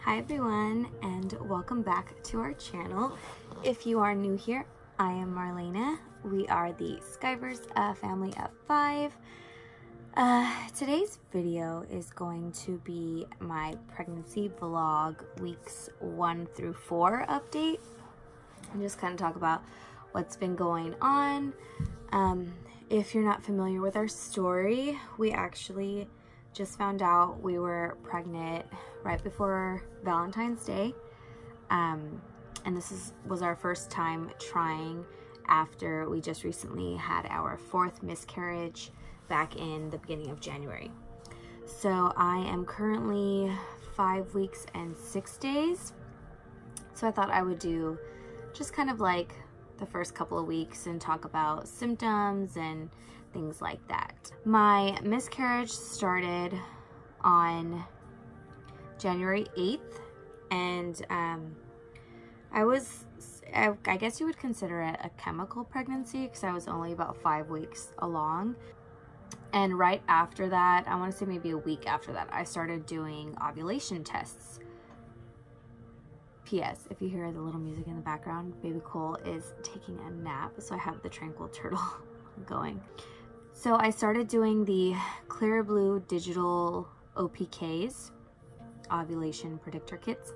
Hi everyone, and welcome back to our channel. If you are new here, I am Marlena. We are the SKIVERS, a family of 5. Today's video is going to be my pregnancy vlog weeks 1 through 4 update, and just kind of talk about what's been going on. If you're not familiar with our story, we actually just found out we were pregnant right before Valentine's Day, and this was our first time trying after we just recently had our 4th miscarriage back in the beginning of January. So I am currently 5 weeks and 6 days, so I thought I would do just kind of like the first couple of weeks and talk about symptoms and things like that. My miscarriage started on January 8th, and I guess you would consider it a chemical pregnancy because I was only about 5 weeks along. And right after that, I want to say maybe a week after that, I started doing ovulation tests. P.S. If you hear the little music in the background, baby Cole is taking a nap, so I have the tranquil turtle going. So I started doing the clear blue digital OPKs, ovulation predictor kits.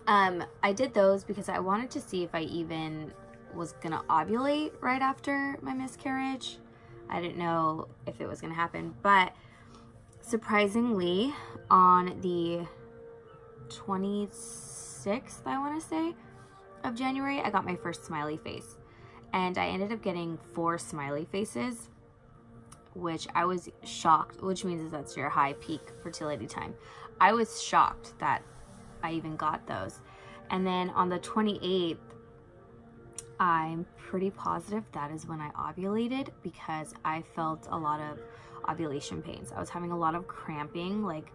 I did those because I wanted to see if I even was gonna ovulate right after my miscarriage. I didn't know if it was gonna happen, but surprisingly, on the 26th, I want to say, of January, I got my first smiley face, and I ended up getting 4 smiley faces, which I was shocked, which means that's your high peak fertility time. I was shocked that I even got those. And then on the 28th, I'm pretty positive that is when I ovulated, because I felt a lot of ovulation pains. I was having a lot of cramping, like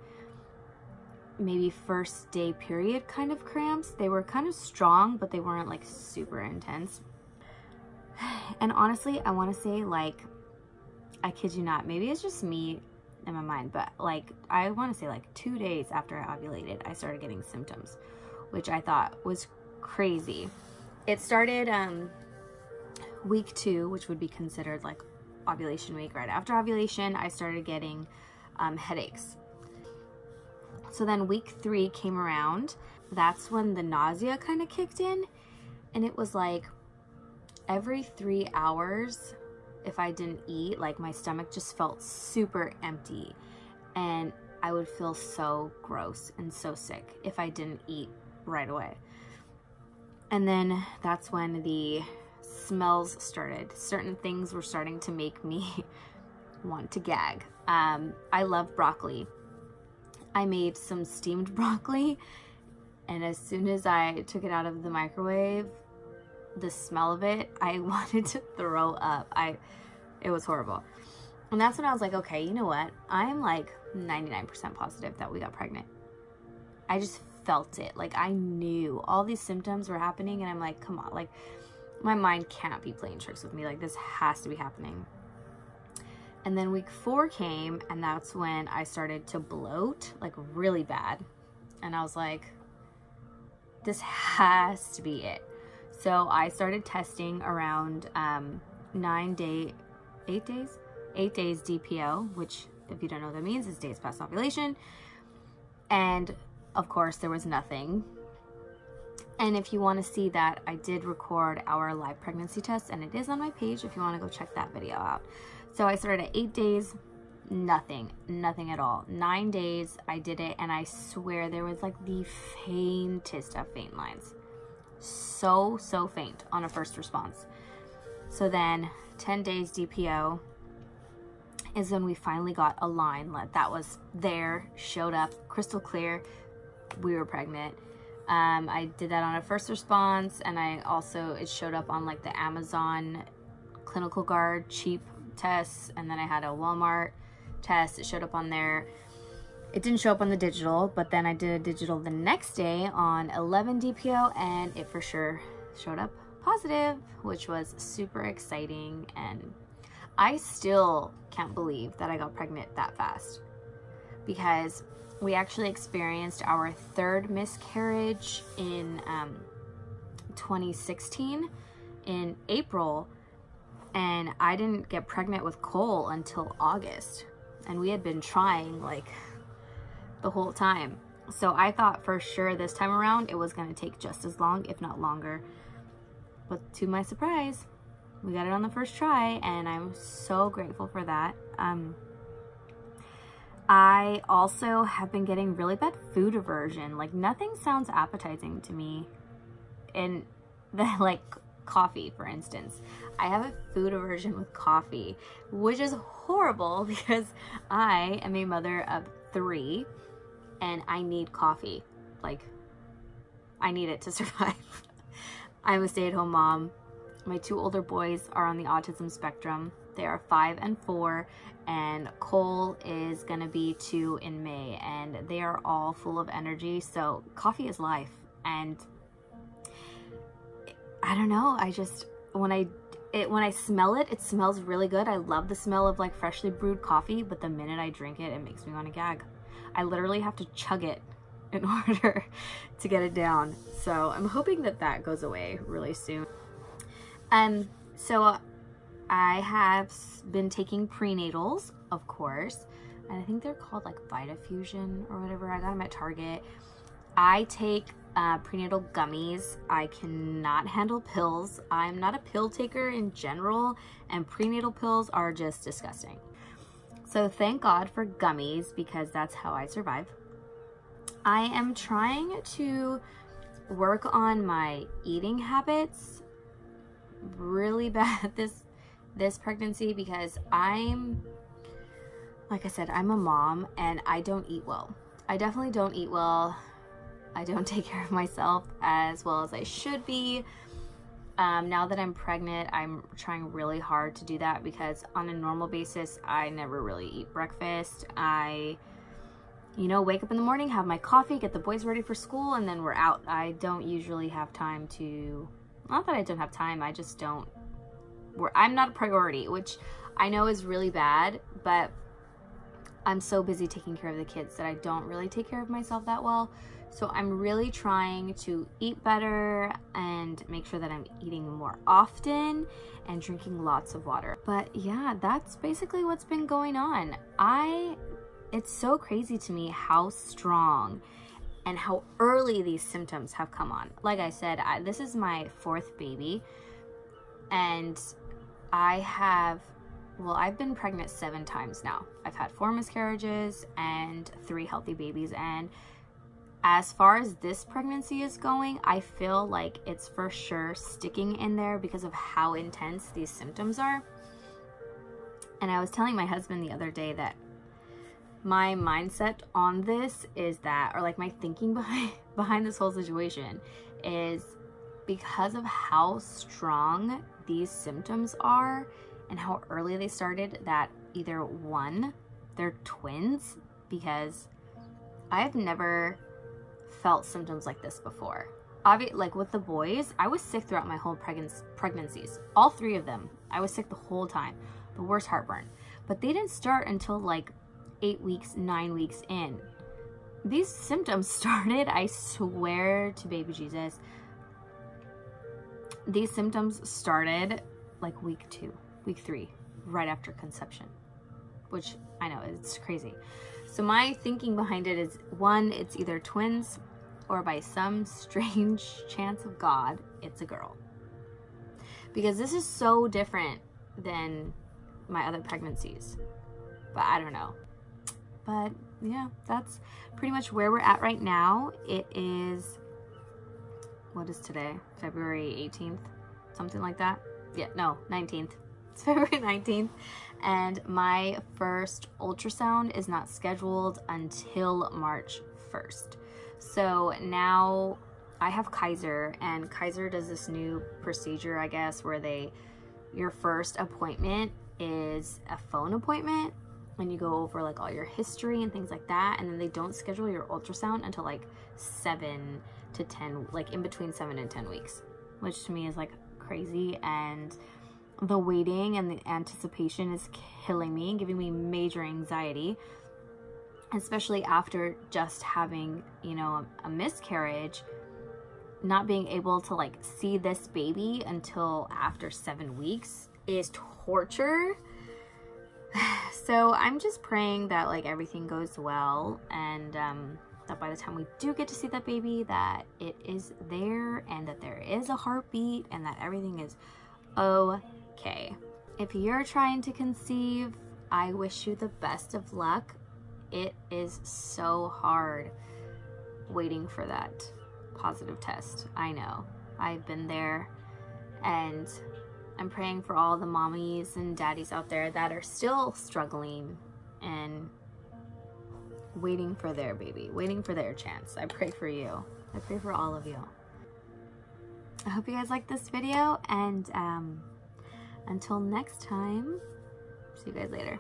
maybe first day period kind of cramps. They were kind of strong, but they weren't like super intense. And honestly, I want to say, like, I kid you not, maybe it's just me in my mind, but like, I want to say like 2 days after I ovulated, I started getting symptoms, which I thought was crazy. It started week 2, which would be considered like ovulation week. Right after ovulation, I started getting headaches. So then week 3 came around. That's when the nausea kind of kicked in, and it was like every 3 hours, if I didn't eat, like my stomach just felt super empty, and I would feel so gross and so sick if I didn't eat right away. And then that's when the smells started. Certain things were starting to make me want to gag. I love broccoli. I made some steamed broccoli, and as soon as I took it out of the microwave, the smell of it, I wanted to throw up. It was horrible. And that's when I was like, okay, you know what? I am like 99% positive that we got pregnant. I just felt it. Like, I knew all these symptoms were happening, and I'm like, come on, like, my mind can't be playing tricks with me. Like, this has to be happening. And then week 4 came, and that's when I started to bloat, like really bad. And I was like, this has to be it. So I started testing around 8 days DPO, which, if you don't know what that means, is days past ovulation. And of course, there was nothing. And if you want to see that, I did record our live pregnancy test, and it is on my page if you want to go check that video out. So I started at 8 days, nothing at all. 9 days, I did it, and I swear there was like the faintest of faint lines. So faint on a first response. So then 10 days DPO is when we finally got a line that was there, showed up, crystal clear, we were pregnant. I did that on a first response, and it showed up on like the Amazon Clinical Guard cheap tests, and then I had a Walmart test. It showed up on there. It didn't show up on the digital, but then I did a digital the next day on 11 DPO, and it for sure showed up positive, which was super exciting. And I still can't believe that I got pregnant that fast, because We actually experienced our third miscarriage in 2016 in April, and I didn't get pregnant with Cole until August, and we had been trying like the whole time. So I thought for sure this time around it was going to take just as long, if not longer. But to my surprise, we got it on the first try, and I'm so grateful for that. I also have been getting really bad food aversion. Like, nothing sounds appetizing to me. And like coffee, for instance. I have a food aversion with coffee, which is horrible because I am a mother of 3 and I need coffee. Like, I need it to survive. I'm a stay-at-home mom. My 2 older boys are on the autism spectrum. They are 5 and 4, and Cole is gonna be 2 in May, and they are all full of energy. So coffee is life. And I don't know, I just, when I smell it, it smells really good. I love the smell of like freshly brewed coffee, but the minute I drink it, it makes me want to gag. I literally have to chug it in order to get it down. So I'm hoping that that goes away really soon. So I have been taking prenatals, of course, and I think they're called like Vitafusion or whatever. I got them at Target. I take prenatal gummies. I cannot handle pills. I'm not a pill taker in general, and prenatal pills are just disgusting. So thank God for gummies, because that's how I survive. I am trying to work on my eating habits really bad this pregnancy, because like I said, I'm a mom and I don't eat well. I definitely don't eat well. I don't take care of myself as well as I should be. Now that I'm pregnant, I'm trying really hard to do that, because on a normal basis, I never really eat breakfast. I, wake up in the morning, have my coffee, get the boys ready for school, and then we're out. I don't usually have time to, not that I don't have time, I just don't, I'm not a priority, which I know is really bad, but I'm so busy taking care of the kids that I don't really take care of myself that well. So I'm really trying to eat better and make sure that I'm eating more often and drinking lots of water. But yeah, that's basically what's been going on. It's so crazy to me how strong and how early these symptoms have come on. Like I said, this is my 4th baby, and I've been pregnant 7 times now. I've had 4 miscarriages and 3 healthy babies, and as far as this pregnancy is going, I feel like it's for sure sticking in there because of how intense these symptoms are. And I was telling my husband the other day that my mindset on this is that, or like my thinking behind this whole situation is because of how strong these symptoms are and how early they started, that either 1, they're twins, because I've never felt symptoms like this before. Like with the boys, I was sick throughout my whole pregnancies. All 3 of them, I was sick the whole time. The worst heartburn. But they didn't start until like 8 weeks, 9 weeks in. These symptoms started, I swear to baby Jesus, these symptoms started like week 2, week 3, right after conception, which I know, it's crazy. So my thinking behind it is, 1, it's either twins, or by some strange chance of God, it's a girl. Because this is so different than my other pregnancies. But I don't know. But yeah, that's pretty much where we're at right now. It is, what is today? February 18th? Something like that? Yeah, no, 19th. It's February 19th. And my first ultrasound is not scheduled until March 1st. So now I have Kaiser, and Kaiser does this new procedure, I guess, where your first appointment is a phone appointment, and you go over like all your history and things like that, and then they don't schedule your ultrasound until like 7 to 10, like in between 7 and 10 weeks, which to me is like crazy. And the waiting and the anticipation is killing me, giving me major anxiety. especially after just having, you know, a miscarriage, not being able to like see this baby until after 7 weeks is torture. So I'm just praying that like everything goes well, and that by the time we do get to see that baby, that it is there and that there is a heartbeat and that everything is okay. If you're trying to conceive, I wish you the best of luck. It is so hard waiting for that positive test. I know, I've been there, and I'm praying for all the mommies and daddies out there that are still struggling and waiting for their baby, waiting for their chance. I pray for you. I pray for all of you. I hope you guys liked this video, and until next time, see you guys later.